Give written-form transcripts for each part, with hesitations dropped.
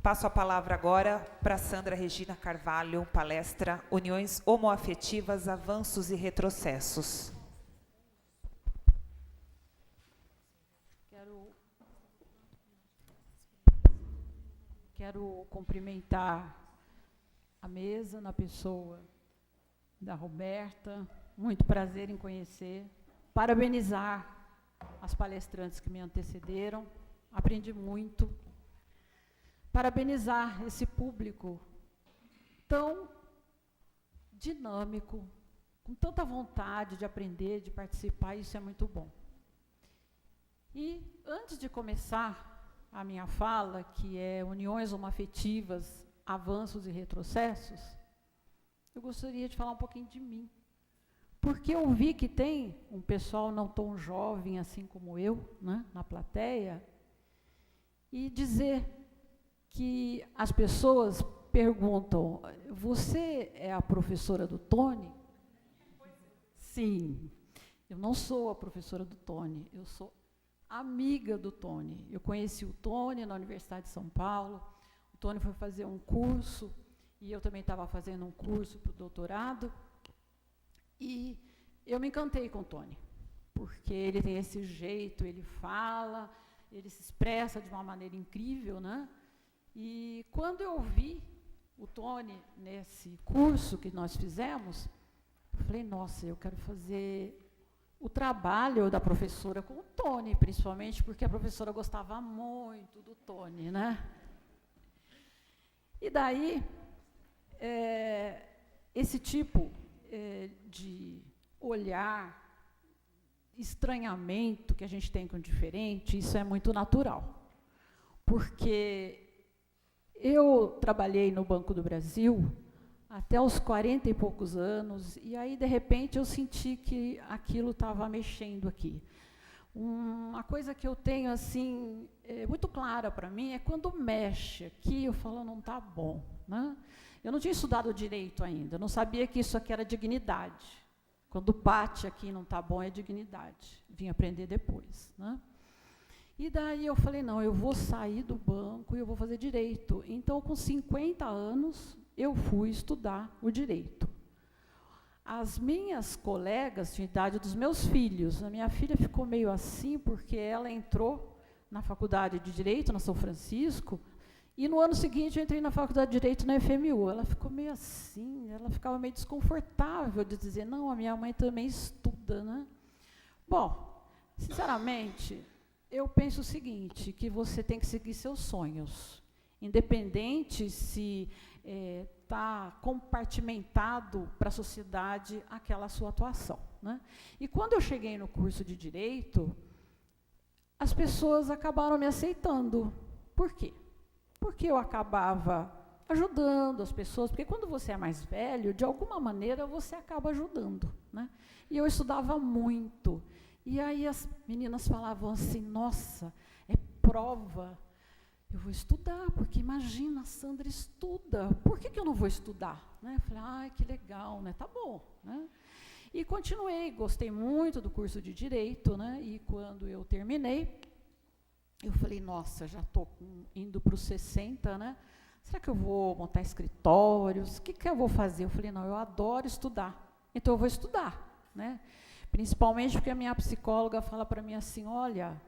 Passo a palavra agora para Sandra Regina Carvalho, palestra Uniões Homoafetivas, Avanços e Retrocessos. Quero cumprimentar a mesa na pessoa da Roberta, muito prazer em conhecer, parabenizar as palestrantes que me antecederam, aprendi muito, parabenizar esse público tão dinâmico, com tanta vontade de aprender, de participar, isso é muito bom. E, antes de começar a minha fala, que é Uniões Homoafetivas, Avanços e Retrocessos, eu gostaria de falar um pouquinho de mim. Porque eu vi que tem um pessoal não tão jovem assim como eu, né, na plateia, e dizer que as pessoas perguntam, você é a professora do Tony? Sim, eu não sou a professora do Tony, eu sou amiga do Tony. Eu conheci o Tony na Universidade de São Paulo, o Tony foi fazer um curso, e eu também estava fazendo um curso para o doutorado, e eu me encantei com o Tony, porque ele tem esse jeito, ele fala, ele se expressa de uma maneira incrível, né? E quando eu vi o Tony nesse curso que nós fizemos, eu falei, nossa, eu quero fazer o trabalho da professora com o Tony, principalmente porque a professora gostava muito do Tony, né? E daí, esse tipo de olhar, estranhamento que a gente tem com o diferente, isso é muito natural. Porque eu trabalhei no Banco do Brasil até os 40 e poucos anos, e aí, de repente, eu senti que aquilo estava mexendo aqui. Uma coisa que eu tenho, assim, muito clara para mim, é quando mexe aqui, eu falo, não está bom, né? Eu não tinha estudado direito ainda, eu não sabia que isso aqui era dignidade. Quando bate aqui não está bom, é dignidade. Vim aprender depois, né? E daí eu falei, não, eu vou sair do banco e eu vou fazer direito. Então, com 50 anos, eu fui estudar o direito. As minhas colegas tinham a idade dos meus filhos. A minha filha ficou meio assim, porque ela entrou na faculdade de Direito, na São Francisco, e no ano seguinte eu entrei na faculdade de Direito na FMU. Ela ficou meio assim, ela ficava meio desconfortável de dizer, não, a minha mãe também estuda, né? Bom, sinceramente, eu penso o seguinte, que você tem que seguir seus sonhos, independente se está compartimentado para a sociedade aquela sua atuação, né? E quando eu cheguei no curso de Direito, as pessoas acabaram me aceitando. Por quê? Porque eu acabava ajudando as pessoas, porque quando você é mais velho, de alguma maneira você acaba ajudando, né? E eu estudava muito. E aí as meninas falavam assim, nossa, é prova, eu vou estudar, porque imagina, a Sandra estuda, por que eu não vou estudar? Né? Eu falei, ai, que legal, né? Tá bom, né? E continuei, gostei muito do curso de Direito, né? E quando eu terminei, eu falei, nossa, já estou indo para os 60, né? Será que eu vou montar escritórios? O que eu vou fazer? Eu falei, não, eu adoro estudar, então eu vou estudar, né? Principalmente porque a minha psicóloga fala para mim assim, olha,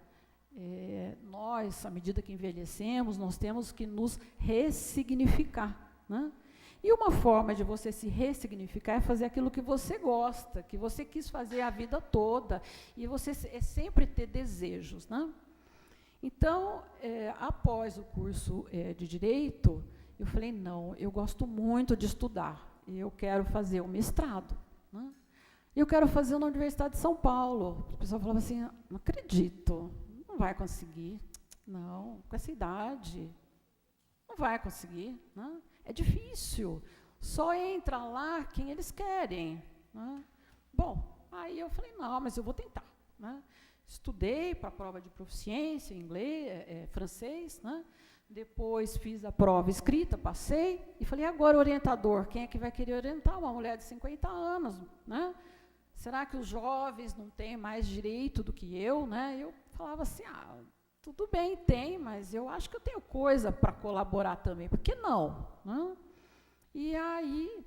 nós, à medida que envelhecemos, nós temos que nos ressignificar, né? E uma forma de você se ressignificar é fazer aquilo que você gosta, que você quis fazer a vida toda, e você sempre ter desejos, né? Então, após o curso de Direito, eu falei, não, eu gosto muito de estudar, eu quero fazer o mestrado, né? Eu quero fazer na Universidade de São Paulo. O pessoal falava assim, não acredito, não vai conseguir, não, com essa idade, não vai conseguir, né? É difícil, só entra lá quem eles querem, né? Bom, aí eu falei, não, mas eu vou tentar, né? Estudei para a prova de proficiência em inglês, francês, né? Depois fiz a prova escrita, passei, e falei, agora orientador, quem é que vai querer orientar uma mulher de 50 anos, né? Será que os jovens não têm mais direito do que eu, né? Eu falava assim, tudo bem, tem, mas eu acho que eu tenho coisa para colaborar também, por que não? Né? E aí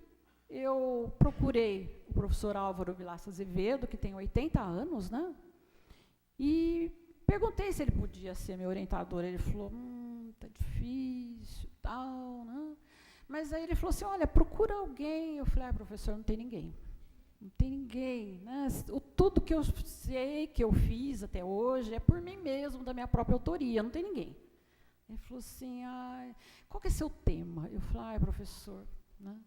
eu procurei o professor Álvaro Vilaça Azevedo, que tem 80 anos, né? E perguntei se ele podia ser meu orientador. Ele falou, tá difícil, tal, né? Mas aí ele falou assim, olha, procura alguém. Eu falei, professor, não tem ninguém. Não tem ninguém, né? Tudo que eu sei, que eu fiz até hoje, é por mim mesmo, da minha própria autoria, não tem ninguém. Ele falou assim, qual que é seu tema? Eu falei, professor, né?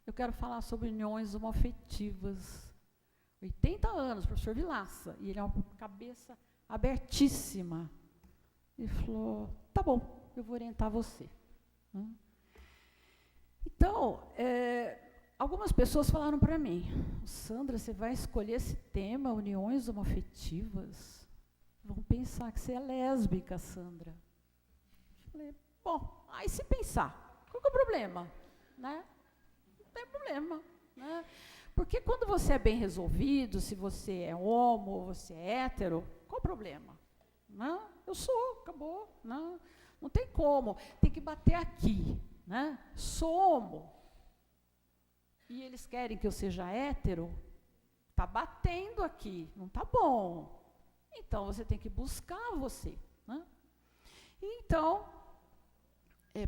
Eu quero falar sobre uniões homoafetivas. 80 anos, professor Vilaça, e ele é uma cabeça abertíssima. Ele falou, tá bom, eu vou orientar você. Né? Então, algumas pessoas falaram para mim, Sandra, você vai escolher esse tema, uniões homoafetivas? Vão pensar que você é lésbica, Sandra. Eu falei, bom, aí se pensar, qual que é o problema? Né? Não tem problema. Né? Porque quando você é bem resolvido, se você é homo ou você é hétero, qual o problema? Não, eu sou, acabou. Não tem como, tem que bater aqui. Né? Sou homo. E eles querem que eu seja hétero, está batendo aqui, não está bom. Então, você tem que buscar você. Né? Então,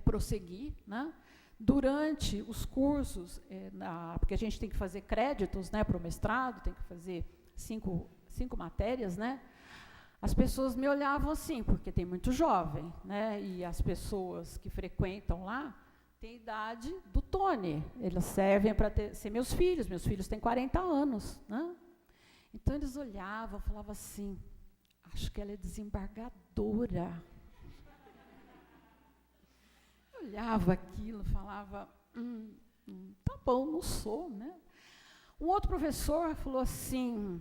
prosseguir, né? Durante os cursos, porque a gente tem que fazer créditos, né, para o mestrado, tem que fazer cinco matérias, né? As pessoas me olhavam assim, porque tem muito jovem, né? E as pessoas que frequentam lá têm idade do Tony. Eles servem para ser meus filhos têm 40 anos. Né? Então, eles olhavam, falavam assim, acho que ela é desembargadora. Eu olhava aquilo, falava, tá bom, não sou. Né? Um outro professor falou assim,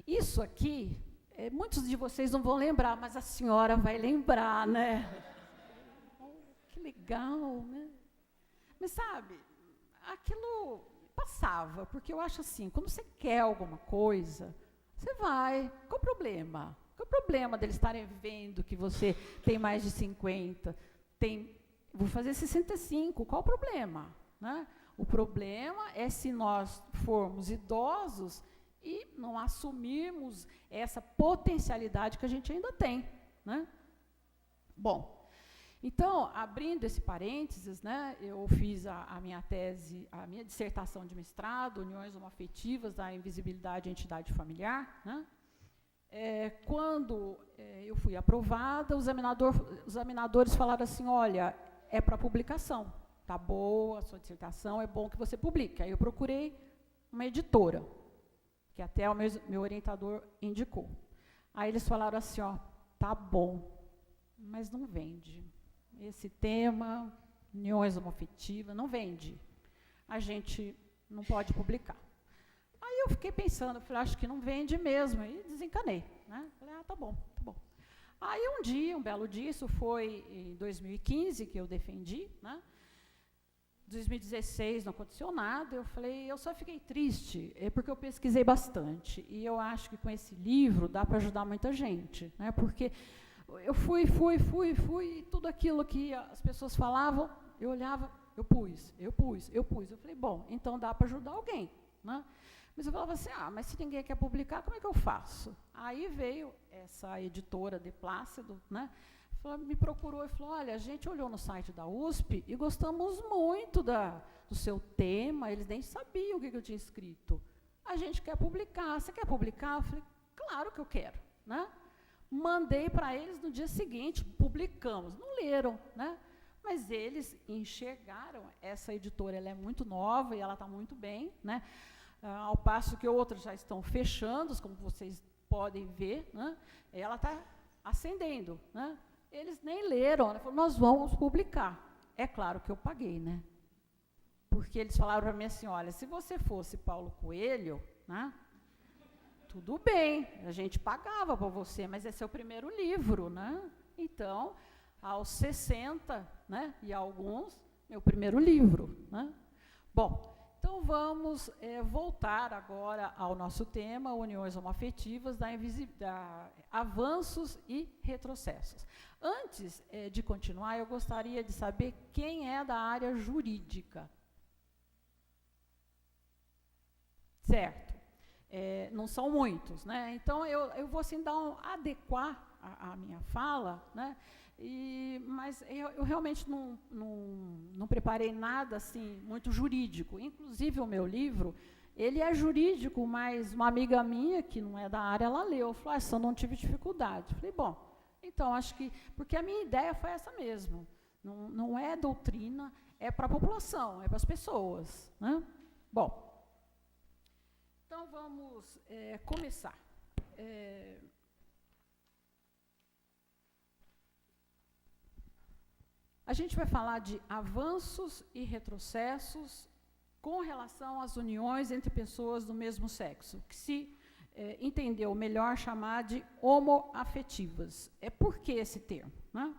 isso aqui, muitos de vocês não vão lembrar, mas a senhora vai lembrar, né? Que legal, né? Mas, sabe, aquilo passava, porque eu acho assim, quando você quer alguma coisa, você vai. Qual o problema? Qual o problema deles estarem vendo que você tem mais de 50, vou fazer 65, qual o problema? Né? O problema é se nós formos idosos e não assumirmos essa potencialidade que a gente ainda tem. Né? Bom, então, abrindo esse parênteses, né, eu fiz a minha tese, a minha dissertação de mestrado, Uniões Homoafetivas da Invisibilidade e Entidade Familiar. Né? Quando eu fui aprovada, os examinadores falaram assim, olha, é para publicação, tá boa a sua dissertação, é bom que você publique. Aí eu procurei uma editora, que até o meu orientador indicou. Aí eles falaram assim, tá bom, mas não vende. Esse tema, uniões homoafetivas, não vende. A gente não pode publicar. Aí eu fiquei pensando, falei, acho que não vende mesmo, e desencanei. Né? Falei, tá bom, tá bom. Aí um belo dia, isso foi em 2015 que eu defendi, né? 2016 não aconteceu nada, eu falei, eu só fiquei triste, porque eu pesquisei bastante, e eu acho que com esse livro dá para ajudar muita gente, né? Porque eu fui, e tudo aquilo que as pessoas falavam, eu olhava, eu pus. Eu falei, bom, então dá para ajudar alguém. Né? Mas eu falava assim, mas se ninguém quer publicar, como é que eu faço? Aí veio essa editora de Plácido, né? Me procurou e falou, olha, a gente olhou no site da USP e gostamos muito do seu tema, eles nem sabiam o que eu tinha escrito. A gente quer publicar, você quer publicar? Eu falei, claro que eu quero. Né? Mandei para eles no dia seguinte, publicamos. Não leram, né? Mas eles enxergaram, essa editora ela é muito nova e ela está muito bem, né? Ao passo que outras já estão fechando, como vocês podem ver, né? Ela está ascendendo. Né? Eles nem leram, ela falou, nós vamos publicar. É claro que eu paguei, né? Porque eles falaram para mim assim, olha, se você fosse Paulo Coelho, né? Tudo bem, a gente pagava para você, mas esse é o primeiro livro, né? Então, aos 60, né, e alguns, meu primeiro livro, né? Bom, Então, vamos voltar agora ao nosso tema, uniões homoafetivas, avanços e retrocessos. Antes de continuar, eu gostaria de saber quem é da área jurídica. Certo. Não são muitos, né? Então, eu vou assim, adequar a minha fala, né? Mas eu realmente não preparei nada assim muito jurídico. Inclusive, o meu livro, ele é jurídico, mas uma amiga minha, que não é da área, ela leu. Falou, eu não tive dificuldade. Falei, bom, então, acho que... Porque a minha ideia foi essa mesmo. Não é doutrina, é para a população, é para as pessoas, né? Bom, então, vamos começar. A gente vai falar de avanços e retrocessos com relação às uniões entre pessoas do mesmo sexo, que se entendeu melhor chamar de homoafetivas. Por que esse termo, né?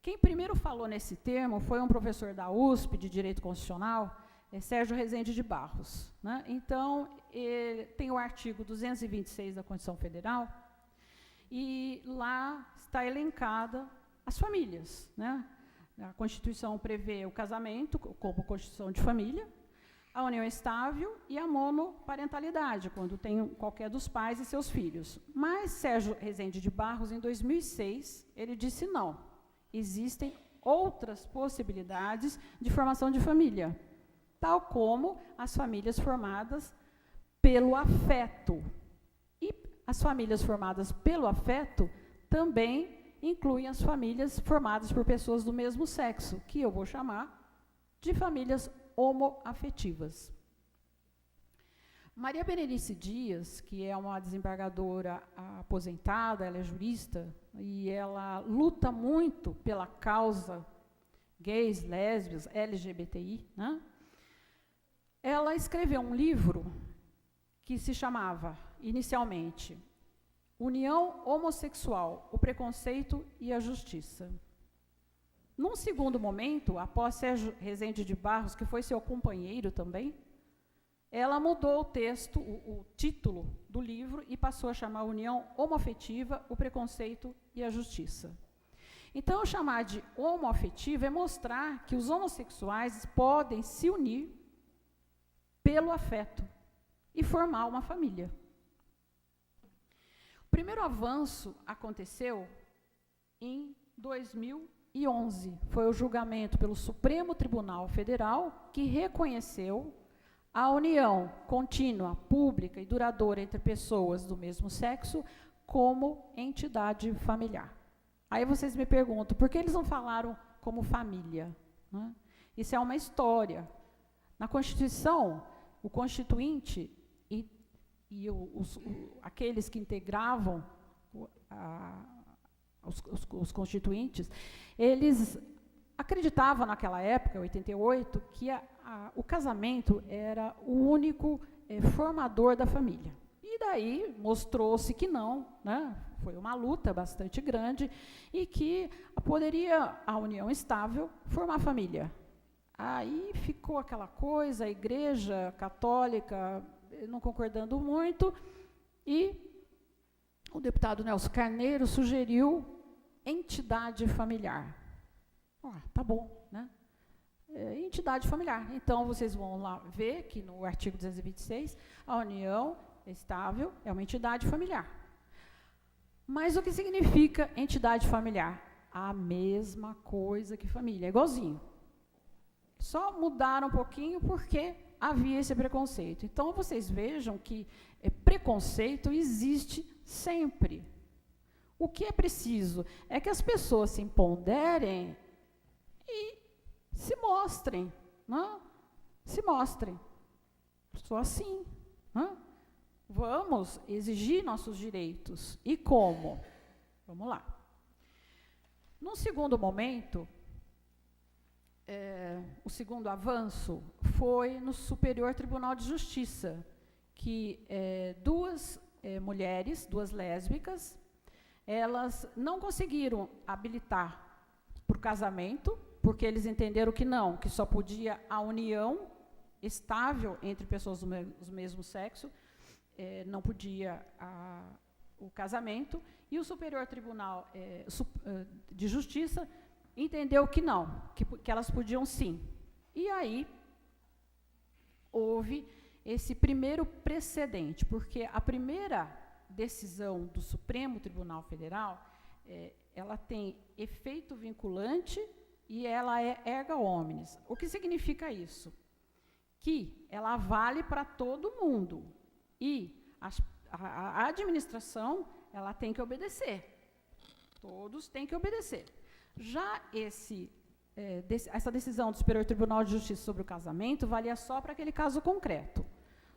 Quem primeiro falou nesse termo foi um professor da USP de Direito Constitucional, Sérgio Rezende de Barros, né? Então, tem o artigo 226 da Constituição Federal, e lá está elencada as famílias, né? A Constituição prevê o casamento como constituição de família, a união estável e a monoparentalidade, quando tem qualquer dos pais e seus filhos. Mas Sérgio Rezende de Barros, em 2006, ele disse não, existem outras possibilidades de formação de família, tal como as famílias formadas pelo afeto. E as famílias formadas pelo afeto também incluem as famílias formadas por pessoas do mesmo sexo, que eu vou chamar de famílias homoafetivas. Maria Berenice Dias, que é uma desembargadora aposentada, ela é jurista, e ela luta muito pela causa gays, lésbicas, LGBTI, né? Ela escreveu um livro que se chamava, inicialmente, União Homossexual, o Preconceito e a Justiça. Num segundo momento, após Sérgio Rezende de Barros, que foi seu companheiro também, ela mudou o texto, o título do livro, e passou a chamar União Homoafetiva, o Preconceito e a Justiça. Então, chamar de homoafetivo é mostrar que os homossexuais podem se unir pelo afeto e formar uma família. O primeiro avanço aconteceu em 2011. Foi o julgamento pelo Supremo Tribunal Federal que reconheceu a união contínua, pública e duradoura entre pessoas do mesmo sexo como entidade familiar. Aí vocês me perguntam, por que eles não falaram como família, né? Isso é uma história. Na Constituição, o Constituinte e aqueles que integravam os constituintes, eles acreditavam naquela época, 88, que o casamento era o único formador da família. E daí mostrou-se que não, né? Foi uma luta bastante grande, e que poderia a união estável formar família. Aí ficou aquela coisa, a Igreja Católica não concordando muito, e o deputado Nelson Carneiro sugeriu entidade familiar. Tá bom, né? Entidade familiar. Então, vocês vão lá ver que no artigo 226, a união estável é uma entidade familiar. Mas o que significa entidade familiar? A mesma coisa que família, é igualzinho. Só mudaram um pouquinho porque havia esse preconceito. Então, vocês vejam que preconceito existe sempre. O que é preciso é que as pessoas se empoderem e se mostrem, né? Se mostrem. Só assim, né? Vamos exigir nossos direitos. E como? Vamos lá. Num segundo momento, o segundo avanço foi no Superior Tribunal de Justiça, que duas mulheres, duas lésbicas, elas não conseguiram habilitar para o casamento, porque eles entenderam que não, que só podia a união estável entre pessoas do mesmo sexo, não podia o casamento, e o Superior Tribunal de Justiça entendeu que não, que elas podiam sim. E aí houve esse primeiro precedente, porque a primeira decisão do Supremo Tribunal Federal, ela tem efeito vinculante e ela é erga omnes. O que significa isso? Que ela vale para todo mundo e a administração ela tem que obedecer. Todos têm que obedecer. Já essa decisão do Superior Tribunal de Justiça sobre o casamento valia só para aquele caso concreto.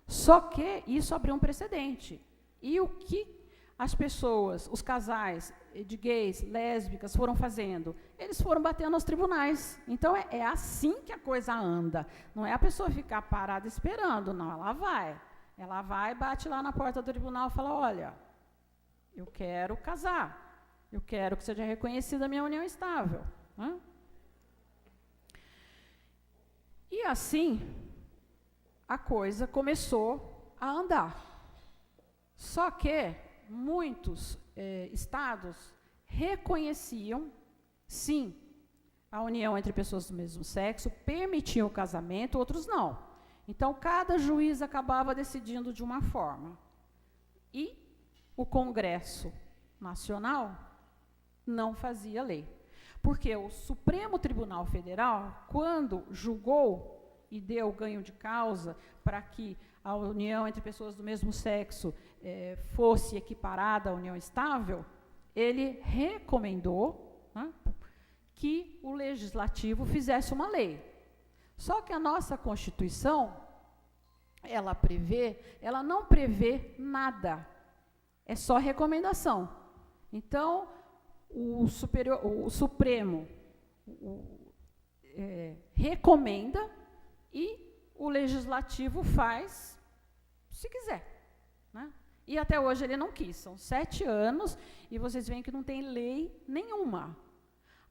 Só que isso abriu um precedente. E o que as pessoas, os casais de gays, lésbicas foram fazendo? Eles foram batendo aos tribunais. Então, é assim que a coisa anda. Não é a pessoa ficar parada esperando, não, ela vai. Ela vai, bate lá na porta do tribunal e fala, olha, eu quero casar. Eu quero que seja reconhecida a minha união estável. Né? E assim, a coisa começou a andar. Só que muitos estados reconheciam, sim, a união entre pessoas do mesmo sexo, permitiam o casamento, outros não. Então, cada juiz acabava decidindo de uma forma. E o Congresso Nacional não fazia lei. Porque o Supremo Tribunal Federal, quando julgou e deu ganho de causa para que a união entre pessoas do mesmo sexo fosse equiparada à união estável, ele recomendou, né, que o legislativo fizesse uma lei. Só que a nossa Constituição, ela não prevê nada, é só recomendação. Então, o Supremo recomenda e o Legislativo faz se quiser. Né? E até hoje ele não quis, são 7 anos, e vocês veem que não tem lei nenhuma.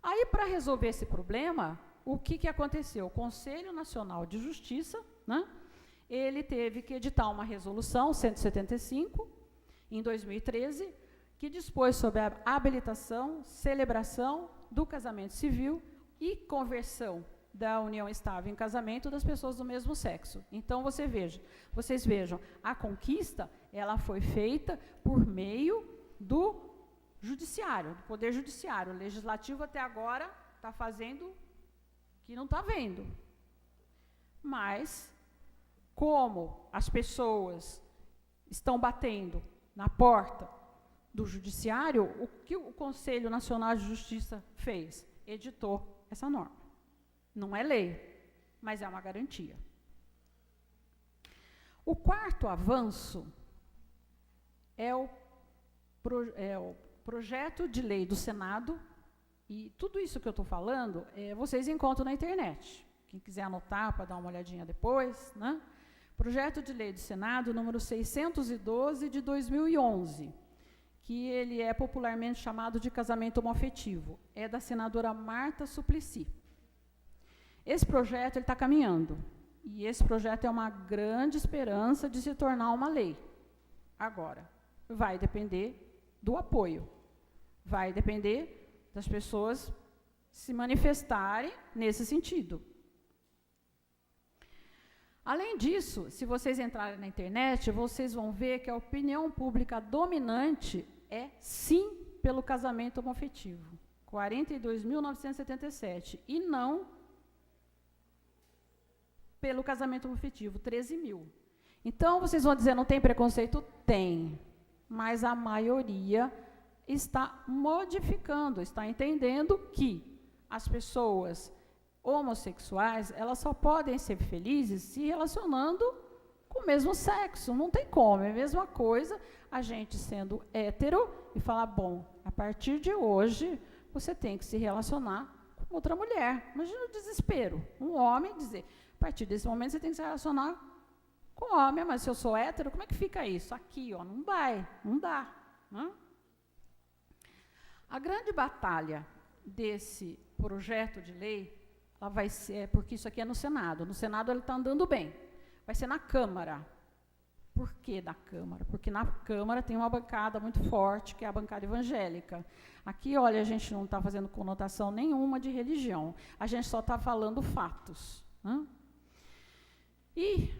Aí, para resolver esse problema, o que aconteceu? O Conselho Nacional de Justiça, né, ele teve que editar uma resolução 175, em 2013, que dispôs sobre a habilitação, celebração do casamento civil e conversão da união estável em casamento das pessoas do mesmo sexo. Então, vocês vejam, a conquista, ela foi feita por meio do judiciário, do poder judiciário. O legislativo até agora está fazendo que não está vendo. Mas, como as pessoas estão batendo na porta do judiciário, o que o Conselho Nacional de Justiça fez? Editou essa norma. Não é lei, mas é uma garantia. O quarto avanço é o projeto de lei do Senado, e tudo isso que eu estou falando, vocês encontram na internet. Quem quiser anotar para dar uma olhadinha depois, né? Projeto de lei do Senado, número 612, de 2011, que ele é popularmente chamado de casamento homoafetivo. É da senadora Marta Suplicy. Esse projeto está caminhando, e esse projeto é uma grande esperança de se tornar uma lei. Agora, vai depender do apoio, vai depender das pessoas se manifestarem nesse sentido. Além disso, se vocês entrarem na internet, vocês vão ver que a opinião pública dominante é sim pelo casamento homoafetivo, 42.977, e não pelo casamento homoafetivo, 13.000. Então, vocês vão dizer, não tem preconceito? Tem, mas a maioria está modificando, está entendendo que as pessoas homossexuais, elas só podem ser felizes se relacionando com o mesmo sexo, não tem como, é a mesma coisa a gente sendo hétero e falar, bom, a partir de hoje, você tem que se relacionar com outra mulher. Imagina o desespero, um homem dizer, a partir desse momento você tem que se relacionar com homem, mas se eu sou hétero, como é que fica isso? Aqui, ó, não vai, não dá. Né? A grande batalha desse projeto de lei, ela vai ser, porque isso aqui é no Senado. No Senado ela está andando bem. Vai ser na Câmara. Por que na Câmara? Porque na Câmara tem uma bancada muito forte, que é a bancada evangélica. Aqui, olha, a gente não está fazendo conotação nenhuma de religião. A gente só está falando fatos. Né? E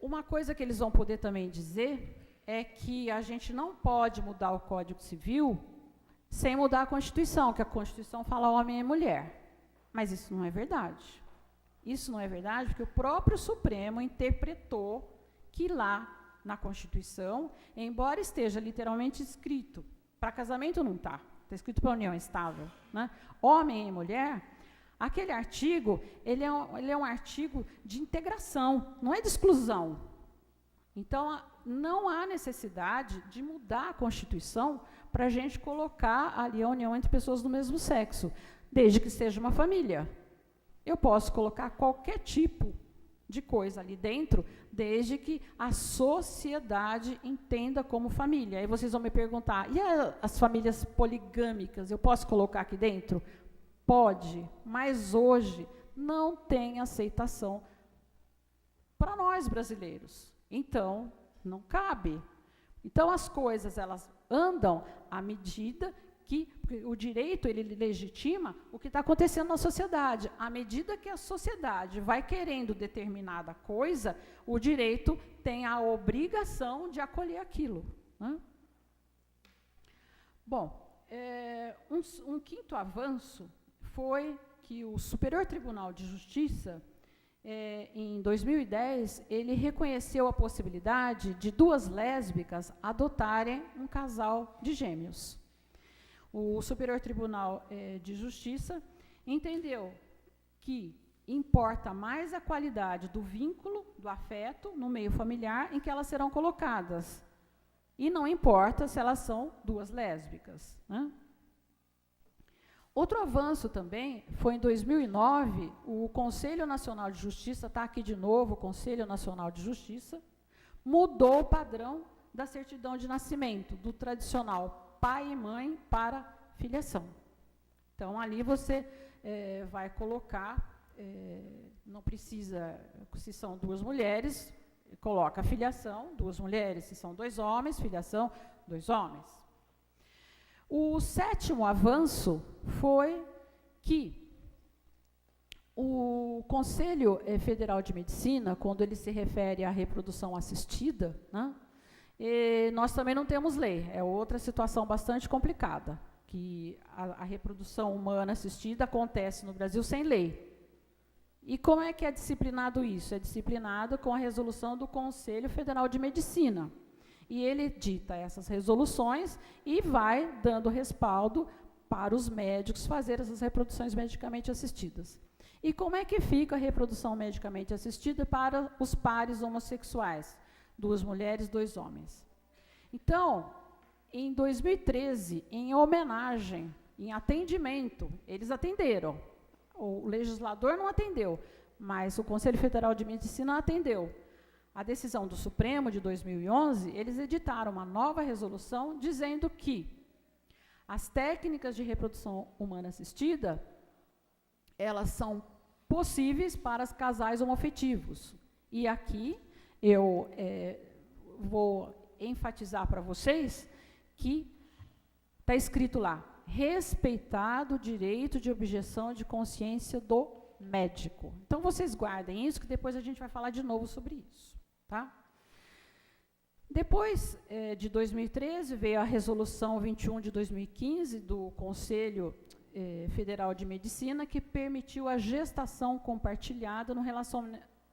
uma coisa que eles vão poder também dizer é que a gente não pode mudar o Código Civil sem mudar a Constituição, que a Constituição fala homem e mulher. Mas isso não é verdade. Isso não é verdade porque o próprio Supremo interpretou que lá na Constituição, embora esteja literalmente escrito, para casamento não está escrito para união estável, né? Homem e mulher, aquele artigo, ele é um artigo de integração, não é de exclusão. Então, não há necessidade de mudar a Constituição para a gente colocar ali a união entre pessoas do mesmo sexo, desde que seja uma família. Eu posso colocar qualquer tipo de coisa ali dentro, desde que a sociedade entenda como família. Aí vocês vão me perguntar, e as famílias poligâmicas, eu posso colocar aqui dentro? Pode, mas hoje não tem aceitação para nós brasileiros. Então, não cabe. Então, as coisas, elas andam à medida que o direito, ele legitima o que está acontecendo na sociedade. À medida que a sociedade vai querendo determinada coisa, o direito tem a obrigação de acolher aquilo. Né? Bom, um quinto avanço foi que o Superior Tribunal de Justiça, em 2010, ele reconheceu a possibilidade de duas lésbicas adotarem um casal de gêmeos. O Superior Tribunal de Justiça entendeu que importa mais a qualidade do vínculo, do afeto, no meio familiar em que elas serão colocadas. E não importa se elas são duas lésbicas. Né? Outro avanço também foi em 2009, o Conselho Nacional de Justiça, está aqui de novo, o Conselho Nacional de Justiça, mudou o padrão da certidão de nascimento, do tradicional pai e mãe para filiação. Então, ali você vai colocar, não precisa, se são duas mulheres, coloca a filiação, duas mulheres, se são dois homens, filiação, dois homens. O sétimo avanço foi que o Conselho Federal de Medicina, quando ele se refere à reprodução assistida, né, nós também não temos lei, é outra situação bastante complicada, que a reprodução humana assistida acontece no Brasil sem lei. E como é que é disciplinado isso? É disciplinado com a resolução do Conselho Federal de Medicina. E ele dita essas resoluções e vai dando respaldo para os médicos fazer essas reproduções medicamente assistidas. E como é que fica a reprodução medicamente assistida para os pares homossexuais? Duas mulheres, dois homens. Então, em 2013, em homenagem, em atendimento, eles atenderam. O legislador não atendeu, mas o Conselho Federal de Medicina atendeu. A decisão do Supremo de 2011, eles editaram uma nova resolução dizendo que as técnicas de reprodução humana assistida, elas são possíveis para os casais homoafetivos. E aqui eu vou enfatizar para vocês que está escrito lá, respeitado o direito de objeção de consciência do médico. Então, vocês guardem isso, que depois a gente vai falar de novo sobre isso. Tá? Depois de 2013, veio a Resolução 21 de 2015 do Conselho Federal de Medicina, que permitiu a gestação compartilhada no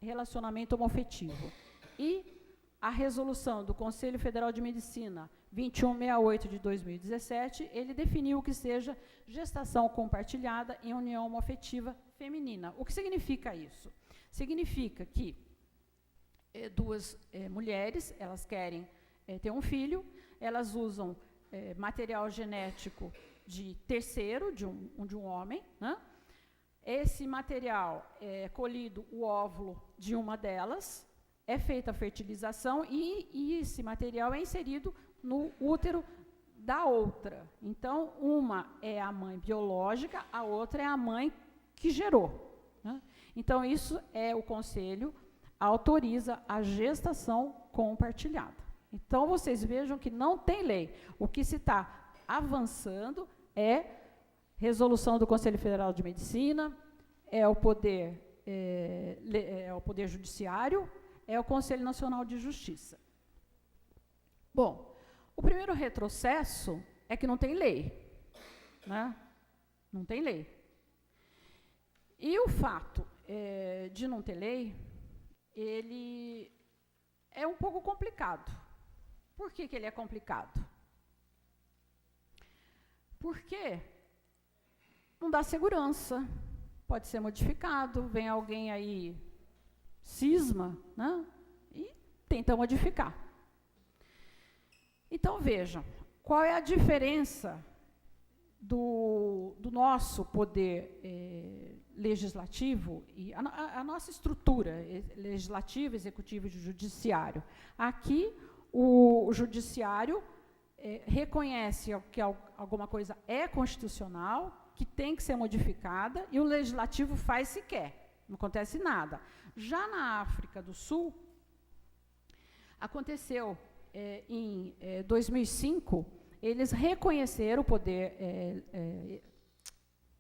relacionamento homoafetivo. E a resolução do Conselho Federal de Medicina 2168 de 2017, ele definiu que seja gestação compartilhada em união homoafetiva feminina. O que significa isso? Significa que duas mulheres, elas querem ter um filho, elas usam material genético de terceiro, de um homem, né? Esse material é colhido o óvulo de uma delas, é feita a fertilização e esse material é inserido no útero da outra. Então, uma é a mãe biológica, a outra é a mãe que gerou, né? Então, isso o Conselho autoriza a gestação compartilhada. Então, vocês vejam que não tem lei. O que se está avançando é resolução do Conselho Federal de Medicina, é o Poder Judiciário, é o Conselho Nacional de Justiça. Bom, o primeiro retrocesso é que não tem lei, né? Não tem lei. E o fato de não ter lei, ele é um pouco complicado. Por que ele é complicado? Porque não dá segurança, pode ser modificado, vem alguém aí, cisma, né? E tenta modificar. Então, vejam, qual é a diferença do nosso poder legislativo e a nossa estrutura legislativa, executiva e judiciário? Aqui, o judiciário reconhece que alguma coisa é constitucional, que tem que ser modificada, e o legislativo faz se quer, não acontece nada. Já na África do Sul, aconteceu em 2005, eles reconheceram o poder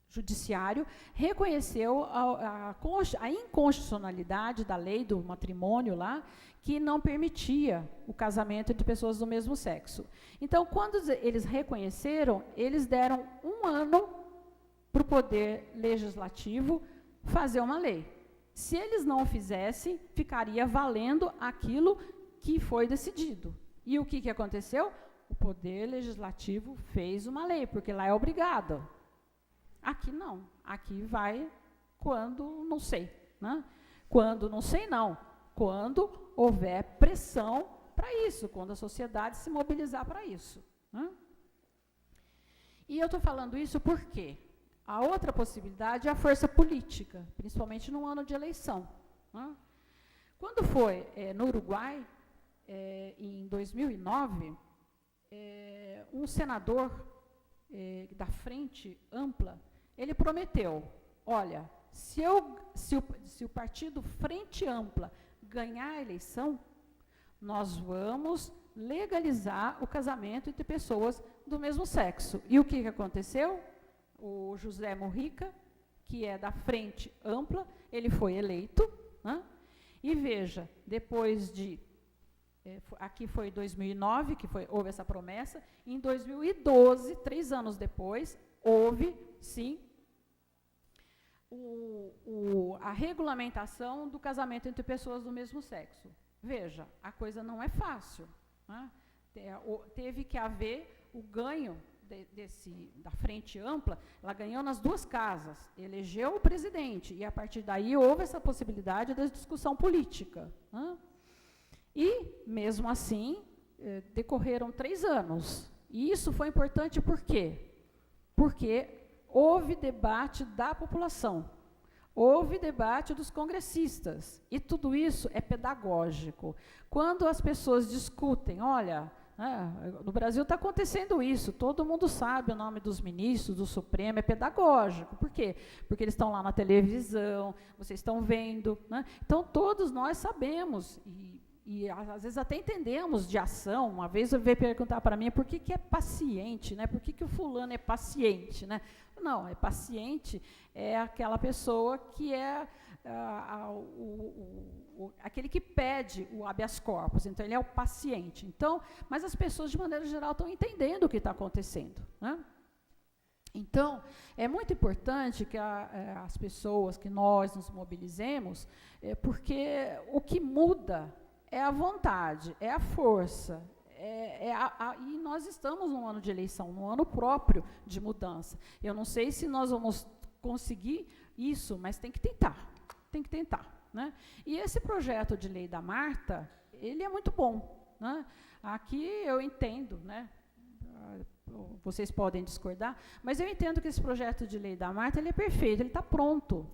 judiciário, reconheceu a inconstitucionalidade da lei do matrimônio lá, que não permitia o casamento entre pessoas do mesmo sexo. Então, quando eles reconheceram, eles deram 1 ano para o poder legislativo fazer uma lei. Se eles não o fizessem, ficaria valendo aquilo que foi decidido. E o que aconteceu? O poder legislativo fez uma lei, porque lá é obrigado. Aqui não. Aqui vai quando não sei, né? Quando não sei, não. Quando houver pressão para isso, quando a sociedade se mobilizar para isso, né? E eu estou falando isso porque a outra possibilidade é a força política, principalmente no ano de eleição, né? Quando foi no Uruguai, em 2009, um senador da Frente Ampla, ele prometeu, olha, se o partido Frente Ampla ganhar a eleição, nós vamos legalizar o casamento entre pessoas do mesmo sexo. E o que aconteceu? O José Mujica, que é da Frente Ampla, ele foi eleito, né? E veja, depois de... aqui foi 2009, que houve essa promessa. Em 2012, 3 anos depois, houve, sim, a regulamentação do casamento entre pessoas do mesmo sexo. Veja, a coisa não é fácil, né? Teve que haver o ganho da Frente Ampla, ela ganhou nas 2 casas, elegeu o presidente, e a partir daí houve essa possibilidade da discussão política, né? E, mesmo assim, decorreram 3 anos. E isso foi importante por quê? Porque houve debate da população, houve debate dos congressistas, e tudo isso é pedagógico. Quando as pessoas discutem, olha, no Brasil está acontecendo isso, todo mundo sabe o nome dos ministros, do Supremo, é pedagógico. Por quê? Porque eles estão lá na televisão, vocês estão vendo, né? Então, todos nós sabemos, e às vezes até entendemos de ação. Uma vez eu veio perguntar para mim por que é paciente, né? Por que o fulano é paciente, né? Não, paciente é aquela pessoa que é aquele que pede o habeas corpus, então ele é o paciente. Então, mas as pessoas, de maneira geral, estão entendendo o que está acontecendo, né? Então, é muito importante que as pessoas, que nós nos mobilizemos, porque o que muda é a vontade, é a força, e nós estamos num ano de eleição, num ano próprio de mudança. Eu não sei se nós vamos conseguir isso, mas tem que tentar, né? E esse projeto de lei da Marta, ele é muito bom, né? Aqui eu entendo, né? Vocês podem discordar, mas eu entendo que esse projeto de lei da Marta, ele é perfeito, ele está pronto.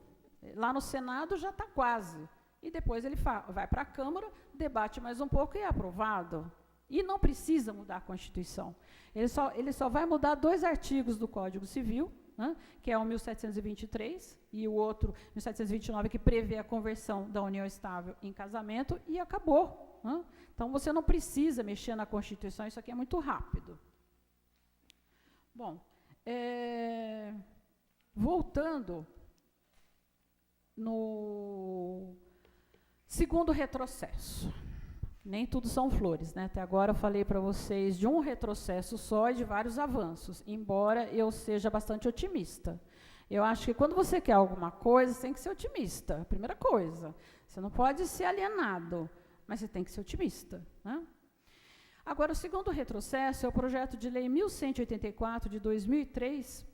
Lá no Senado já está quase. E depois ele vai para a Câmara, debate mais um pouco e é aprovado. E não precisa mudar a Constituição. Ele só vai mudar 2 artigos do Código Civil, né, que é o 1723, e o outro, 1729, que prevê a conversão da união estável em casamento, e acabou. Né? Então, você não precisa mexer na Constituição, isso aqui é muito rápido. Bom, voltando no segundo retrocesso. Nem tudo são flores, né? Até agora eu falei para vocês de um retrocesso só e de vários avanços, embora eu seja bastante otimista. Eu acho que quando você quer alguma coisa, você tem que ser otimista, primeira coisa. Você não pode ser alienado, mas você tem que ser otimista, né? Agora, o segundo retrocesso é o projeto de lei 1184 de 2003,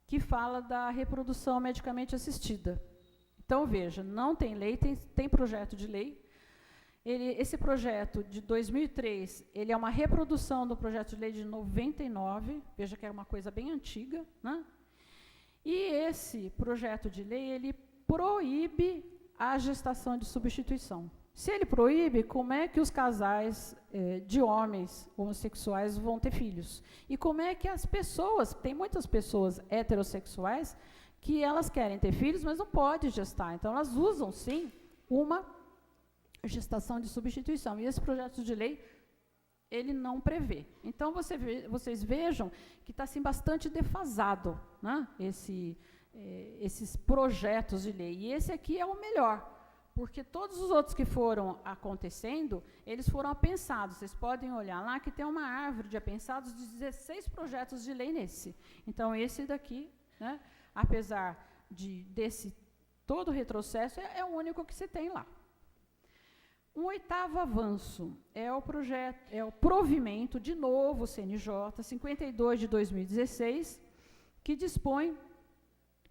que fala da reprodução medicamente assistida. Então, veja, não tem lei, tem projeto de lei. Esse projeto de 2003, ele é uma reprodução do projeto de lei de 99, veja que era uma coisa bem antiga, né? E esse projeto de lei, ele proíbe a gestação de substituição. Se ele proíbe, como é que os casais de homens homossexuais vão ter filhos? E como é que as pessoas, tem muitas pessoas heterossexuais, que elas querem ter filhos, mas não podem gestar. Então, elas usam, sim, uma gestação de substituição. E esse projeto de lei, ele não prevê. Então, vocês vejam que está assim, bastante defasado, né, esses projetos de lei. E esse aqui é o melhor, porque todos os outros que foram acontecendo, eles foram apensados. Vocês podem olhar lá que tem uma árvore de apensados de 16 projetos de lei nesse. Então, esse daqui, né, apesar desse todo retrocesso, é o único que se tem lá. Um oitavo avanço é o provimento, de novo, CNJ, 52 de 2016, que dispõe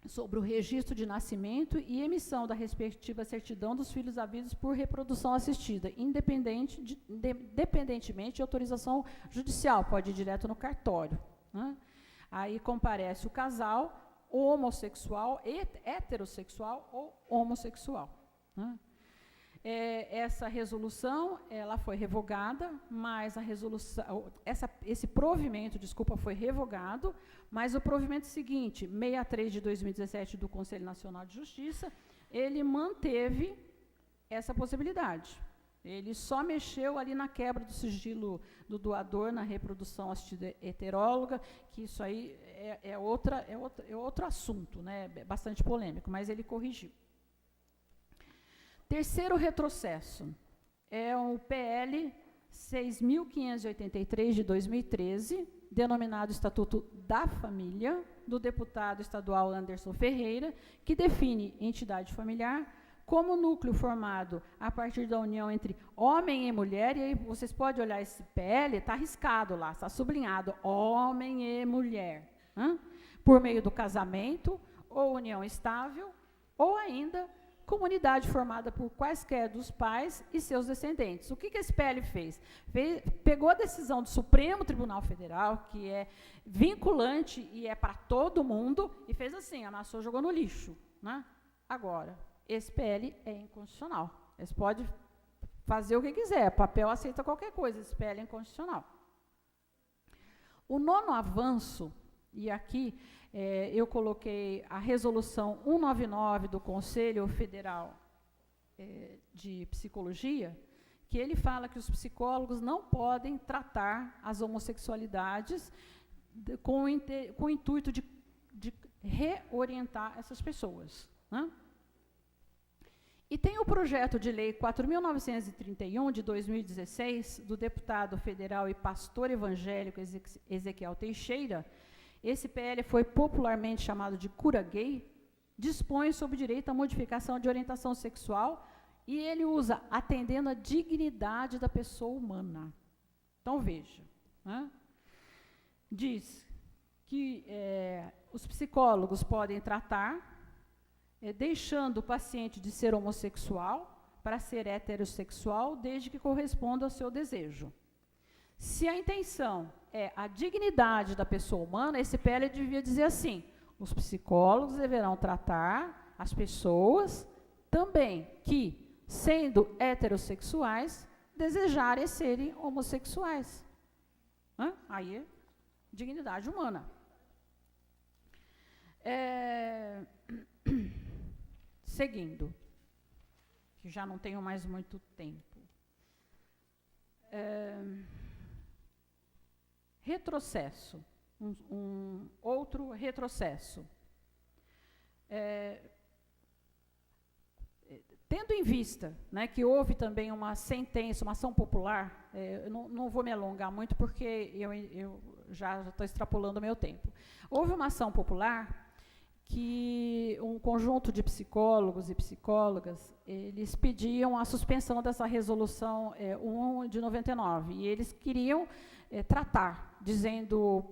sobre o registro de nascimento e emissão da respectiva certidão dos filhos havidos por reprodução assistida, independentemente de autorização judicial, pode ir direto no cartório. Né? Aí comparece o casal homossexual, heterossexual ou homossexual. Né? Essa resolução, ela foi revogada, mas a resolução, esse provimento, foi revogado, mas o provimento seguinte, 63 de 2017 do Conselho Nacional de Justiça, ele manteve essa possibilidade. Ele só mexeu ali na quebra do sigilo do doador na reprodução assistida heteróloga, que isso aí é outro assunto, né, bastante polêmico, mas ele corrigiu. Terceiro retrocesso é o PL 6.583 de 2013, denominado Estatuto da Família, do deputado estadual Anderson Ferreira, que define entidade familiar como núcleo formado a partir da união entre homem e mulher, e aí vocês podem olhar esse PL, está riscado lá, está sublinhado, homem e mulher, por meio do casamento, ou união estável, ou ainda comunidade formada por quaisquer dos pais e seus descendentes. O que esse PL fez? Pegou a decisão do Supremo Tribunal Federal, que é vinculante e é para todo mundo, e fez assim, amassou, jogou no lixo. Né? Agora, esse PL é inconstitucional. Eles podem fazer o que quiser, papel aceita qualquer coisa, esse PL é inconstitucional. O nono avanço, e aqui eu coloquei a resolução 199 do Conselho Federal de Psicologia, que ele fala que os psicólogos não podem tratar as homossexualidades com o intuito de reorientar essas pessoas. Né? E tem o projeto de lei 4.931, de 2016, do deputado federal e pastor evangélico Ezequiel Teixeira. Esse PL foi popularmente chamado de cura gay, dispõe sobre o direito à modificação de orientação sexual e ele usa atendendo à dignidade da pessoa humana. Então, veja, né? Diz que os psicólogos podem tratar, deixando o paciente de ser homossexual para ser heterossexual, desde que corresponda ao seu desejo. Se a intenção é a dignidade da pessoa humana, esse PL devia dizer assim, os psicólogos deverão tratar as pessoas também que, sendo heterossexuais, desejarem serem homossexuais. Aí é dignidade humana. Seguindo, que já não tenho mais muito tempo. Retrocesso, outro retrocesso. Tendo em vista, né, que houve também uma sentença, uma ação popular, eu não vou me alongar muito porque eu já estou extrapolando o meu tempo. Houve uma ação popular que um conjunto de psicólogos e psicólogas, eles pediam a suspensão dessa resolução 1 de 99, e eles queriam tratar, dizendo,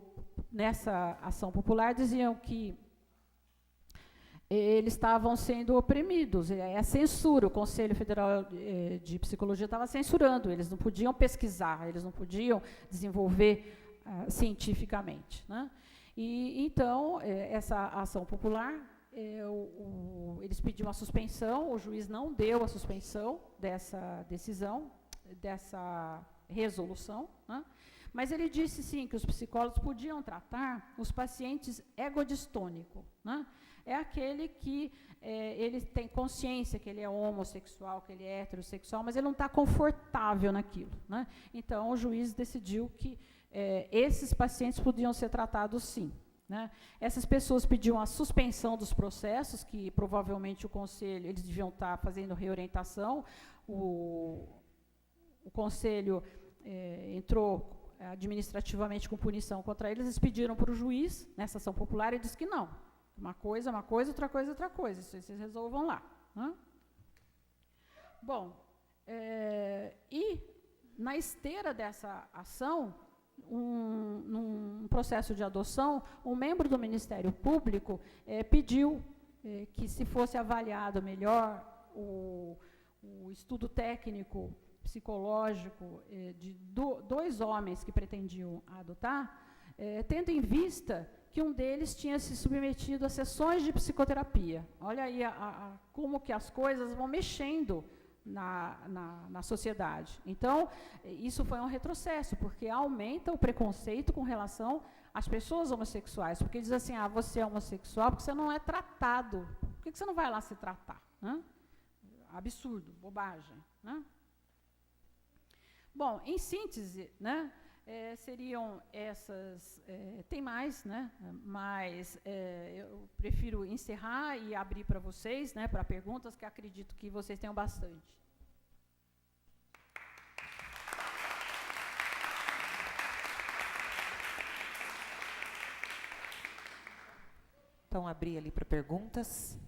nessa ação popular, diziam que eles estavam sendo oprimidos, é a censura, o Conselho Federal de Psicologia estava censurando, eles não podiam pesquisar, eles não podiam desenvolver cientificamente, né? E então, essa ação popular, eles pediam a suspensão, o juiz não deu a suspensão dessa decisão, dessa resolução, né? Mas ele disse, sim, que os psicólogos podiam tratar os pacientes egodistônicos, né? É aquele que ele tem consciência que ele é homossexual, que ele é heterossexual, mas ele não está confortável naquilo, né? Então, o juiz decidiu que esses pacientes podiam ser tratados, sim, né? Essas pessoas pediam a suspensão dos processos, que provavelmente o conselho, eles deviam estar fazendo reorientação, o conselho entrou administrativamente com punição contra eles pediram para o juiz, nessa ação popular, e disse que não. Uma coisa é uma coisa, outra coisa é outra coisa. Isso vocês resolvam lá, né? Bom, e na esteira dessa ação, num processo de adoção, um membro do Ministério Público pediu que se fosse avaliado melhor o estudo técnico psicológico de dois homens que pretendiam adotar, tendo em vista que um deles tinha se submetido a sessões de psicoterapia. Olha aí como que as coisas vão mexendo na sociedade. Então, isso foi um retrocesso, porque aumenta o preconceito com relação às pessoas homossexuais, porque diz assim, você é homossexual porque você não é tratado. Por que você não vai lá se tratar? Né? Absurdo, bobagem, né? Bom, em síntese, né, seriam essas, tem mais, né, mas eu prefiro encerrar e abrir para vocês, né, para perguntas, que acredito que vocês tenham bastante. Então, abrir ali para perguntas.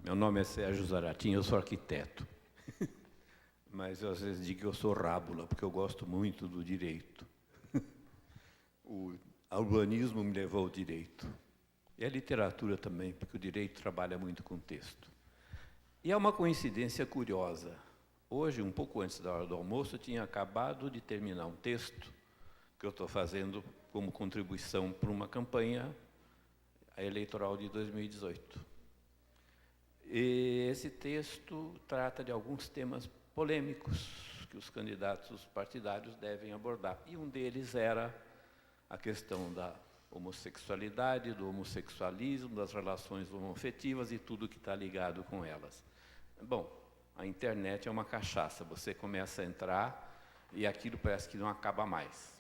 Meu nome é Sérgio Zaratin, eu sou arquiteto. Mas eu às vezes digo que eu sou rábula, porque eu gosto muito do direito. O urbanismo me levou ao direito. E a literatura também, porque o direito trabalha muito com texto. E é uma coincidência curiosa. Hoje, um pouco antes da hora do almoço, eu tinha acabado de terminar um texto que eu estou fazendo como contribuição para uma campanha eleitoral de 2018. E esse texto trata de alguns temas polêmicos que os candidatos partidários devem abordar. E um deles era a questão da homossexualidade, do homossexualismo, das relações homoafetivas e tudo que está ligado com elas. Bom, a internet é uma cachaça. Você começa a entrar e aquilo parece que não acaba mais.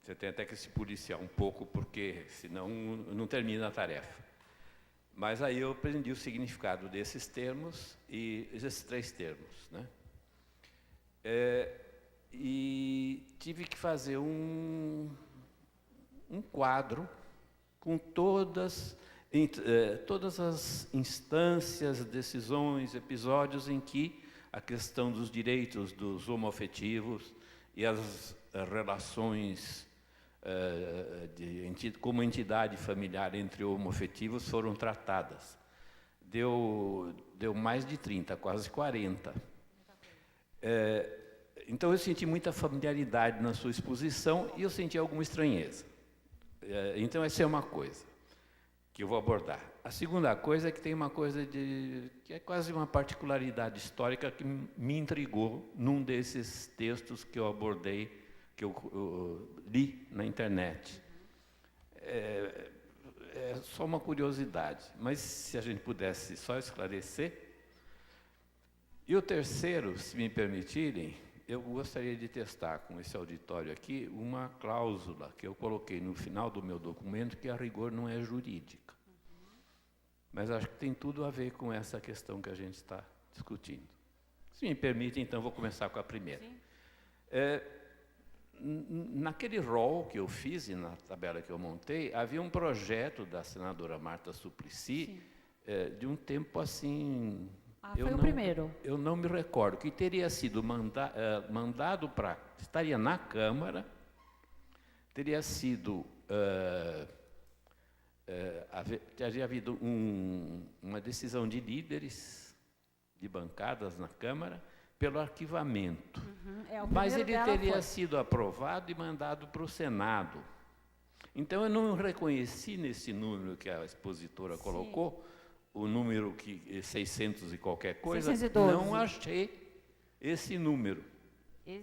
Você tem até que se policiar um pouco, porque senão não termina a tarefa. Mas aí eu aprendi o significado desses termos, e esses três termos, né? E tive que fazer um quadro com todas as instâncias, decisões, episódios em que a questão dos direitos dos homoafetivos e as relações como entidade familiar entre homoafetivos foram tratadas. Deu mais de 30, quase 40. Então eu senti muita familiaridade na sua exposição e eu senti alguma estranheza. Então essa é uma coisa que eu vou abordar. A segunda coisa é que tem uma coisa que é quase uma particularidade histórica que me intrigou num desses textos que eu abordei que eu li na internet. É só uma curiosidade, mas se a gente pudesse só esclarecer. E o terceiro, se me permitirem, eu gostaria de testar com esse auditório aqui uma cláusula que eu coloquei no final do meu documento, que a rigor não é jurídica. Mas acho que tem tudo a ver com essa questão que a gente está discutindo. Se me permite, então, vou começar com a primeira. Naquele rol que eu fiz e na tabela que eu montei, havia um projeto da senadora Marta Suplicy, de um tempo assim... foi o primeiro. Eu não me recordo, que teria sido mandado para... Estaria na Câmara, teria sido... teria havido uma decisão de líderes, de bancadas na Câmara, pelo arquivamento. Mas ele teria sido aprovado e mandado para o Senado. Então, eu não reconheci nesse número que a expositora colocou, o número que 600 e qualquer coisa, 612. Não achei esse número.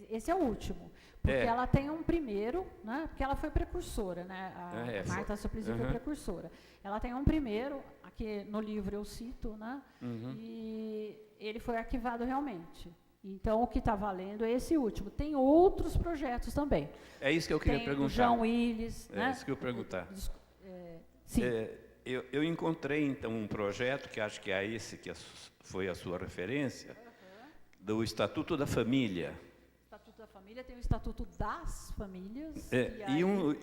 Esse é o último, porque ela tem um primeiro, né, porque ela foi precursora, né, a Marta Suplicy foi precursora. Ela tem um primeiro, aqui no livro eu cito, né, e ele foi arquivado realmente. Então, o que está valendo é esse último. Tem outros projetos também. É isso que eu queria perguntar. Tem o João Willis. É isso que eu ia perguntar. Sim. Eu encontrei, então, um projeto, que acho que é esse que foi a sua referência, do Estatuto da Família. O Estatuto da Família tem o Estatuto das Famílias.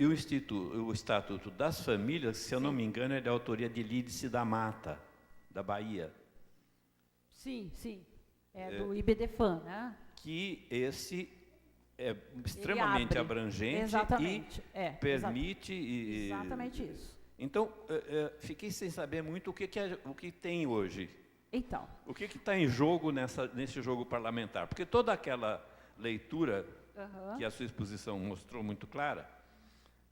O Estatuto das Famílias, se eu não me engano, é de autoria de Lídice da Mata, da Bahia. Sim, sim. É do IBDFAN, né? Que esse é extremamente abrangente e permite... Exatamente isso. Então, fiquei sem saber muito o que tem hoje. Então. O que está em jogo nesse jogo parlamentar? Porque toda aquela leitura que a sua exposição mostrou muito clara,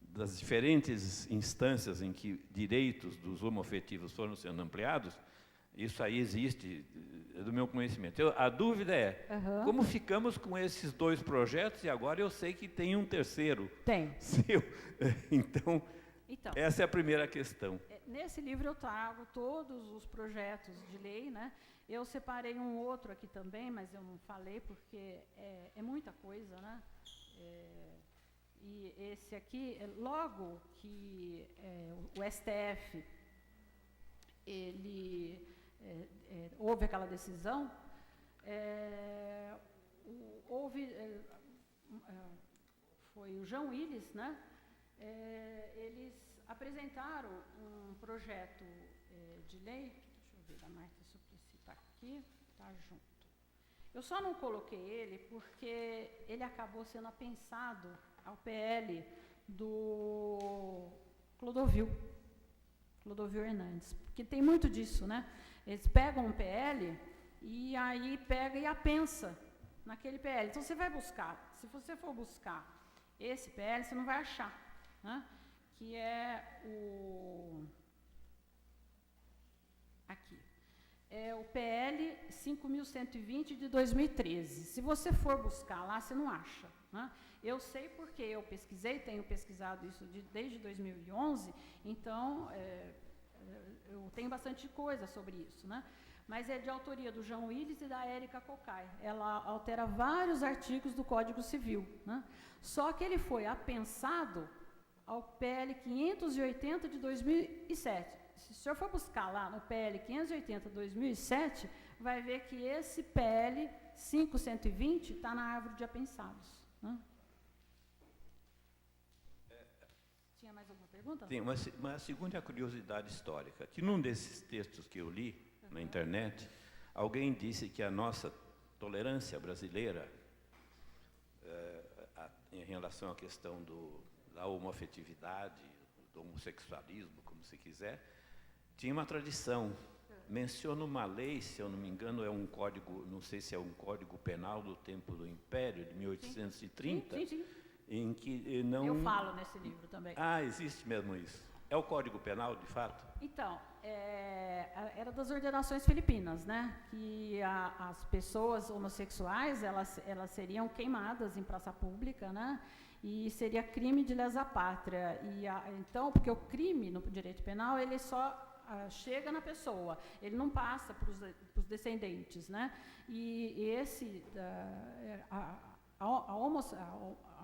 das diferentes instâncias em que direitos dos homoafetivos foram sendo ampliados, isso aí existe, do meu conhecimento. A dúvida é, como ficamos com esses dois projetos e agora eu sei que tem um terceiro? Tem. Então, essa é a primeira questão. Nesse livro eu trago todos os projetos de lei, né? Eu separei um outro aqui também, mas eu não falei porque é muita coisa, né? E esse aqui, logo que o STF houve aquela decisão, foi o João Willis, né? Eles apresentaram um projeto de lei, deixa eu ver, a Marta Suplicy está aqui, está junto. Eu só não coloquei ele porque ele acabou sendo apensado ao PL do Clodovil Hernandes, porque tem muito disso, né? Eles pegam um PL e aí pega e apensa naquele PL. Então, você vai buscar, se você for buscar esse PL, você não vai achar, né? Que é o PL 5.120 de 2013. Se você for buscar lá, você não acha, né? Eu sei porque eu pesquisei, tenho pesquisado isso desde 2011, então eu tenho bastante coisa sobre isso, né? Mas é de autoria do João Willis e da Érica Cocai. Ela altera vários artigos do Código Civil, né? Só que ele foi apensado ao PL 580 de 2007. Se o senhor for buscar lá no PL 580 de 2007, vai ver que esse PL 5.120 está na árvore de apensados, né? Tinha mais alguma pergunta? Tem uma segunda curiosidade histórica, que num desses textos que eu li na internet, alguém disse que a nossa tolerância brasileira em relação à questão da homoafetividade, do homossexualismo, como se quiser, tinha uma tradição. Menciona uma lei, se eu não me engano, é um código, não sei se é um código penal do tempo do Império, de 1830, sim. em que não... Eu falo nesse livro também. Ah, existe mesmo isso. É o Código Penal, de fato? Então, era das ordenações filipinas, né? Que as pessoas homossexuais, elas seriam queimadas em praça pública, né? E seria crime de lesa pátria. Então, porque o crime no direito penal, ele só chega na pessoa, ele não passa para os descendentes, né? E esse, a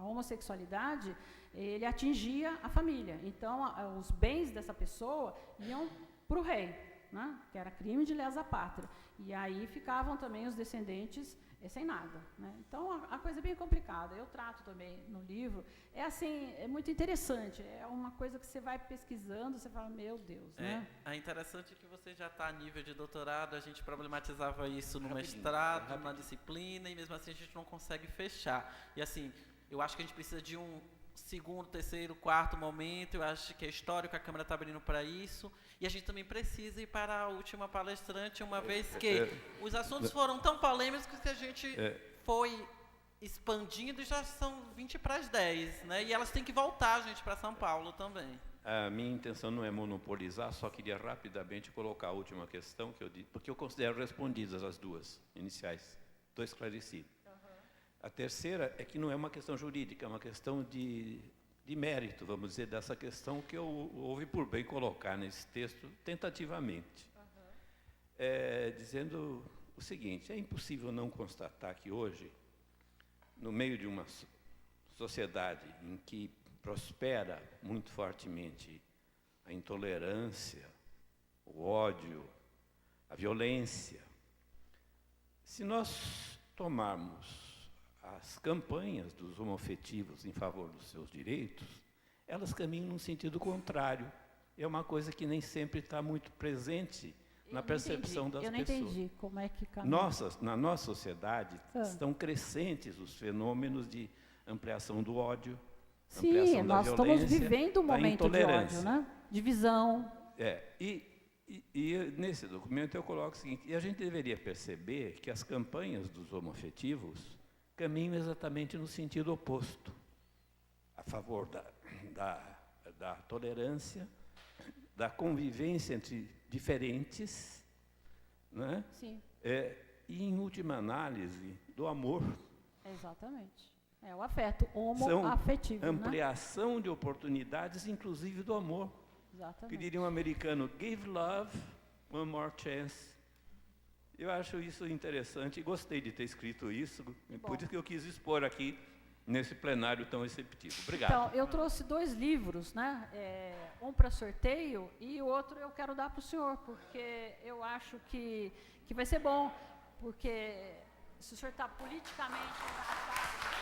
homossexualidade, ele atingia a família. Então, os bens dessa pessoa iam para o rei, né? Que era crime de lesa pátria. E aí ficavam também os descendentes sem nada, né? Então, a coisa é bem complicada. Eu trato também no livro. É assim, é muito interessante. É uma coisa que você vai pesquisando, você fala, meu Deus, né? É interessante que você já está a nível de doutorado, a gente problematizava isso no mestrado, na disciplina, e mesmo assim a gente não consegue fechar. E assim, eu acho que a gente precisa de um segundo, terceiro, quarto momento. Eu acho que é histórico, a Câmara está abrindo para isso. E a gente também precisa ir para a última palestrante, uma vez que os assuntos foram tão polêmicos que a gente foi expandindo e já são 20 para as 10, né? E elas têm que voltar, gente, para São Paulo também. A minha intenção não é monopolizar, só queria rapidamente colocar a última questão, que eu disse, porque eu considero respondidas as duas iniciais. Estou esclarecido. A terceira é que não é uma questão jurídica, é uma questão de mérito, vamos dizer, dessa questão que eu ouvi por bem colocar nesse texto, tentativamente. Dizendo o seguinte: é impossível não constatar que hoje, no meio de uma sociedade em que prospera muito fortemente a intolerância, o ódio, a violência, se nós tomarmos as campanhas dos homoafetivos em favor dos seus direitos, elas caminham num sentido contrário. É uma coisa que nem sempre está muito presente na percepção das pessoas. Eu não entendi como é que caminha. Na nossa sociedade estão crescentes os fenômenos de ampliação do ódio, sim, nós estamos vivendo um momento de ódio, né? Divisão. E nesse documento eu coloco o seguinte: e a gente deveria perceber que as campanhas dos homoafetivos caminham exatamente no sentido oposto, a favor da tolerância, da convivência entre diferentes, né? Sim. E, em última análise, do amor. Exatamente. É o afeto, homoafetivo. São ampliação, né, de oportunidades, inclusive do amor. Exatamente. Que diria um americano: give love one more chance. Eu acho isso interessante e gostei de ter escrito isso, por isso que eu quis expor aqui nesse plenário tão receptivo. Obrigado. Então, eu trouxe 2 livros, né? Um para sorteio e o outro eu quero dar para o senhor, porque eu acho que vai ser bom, porque se o senhor está politicamente tratado...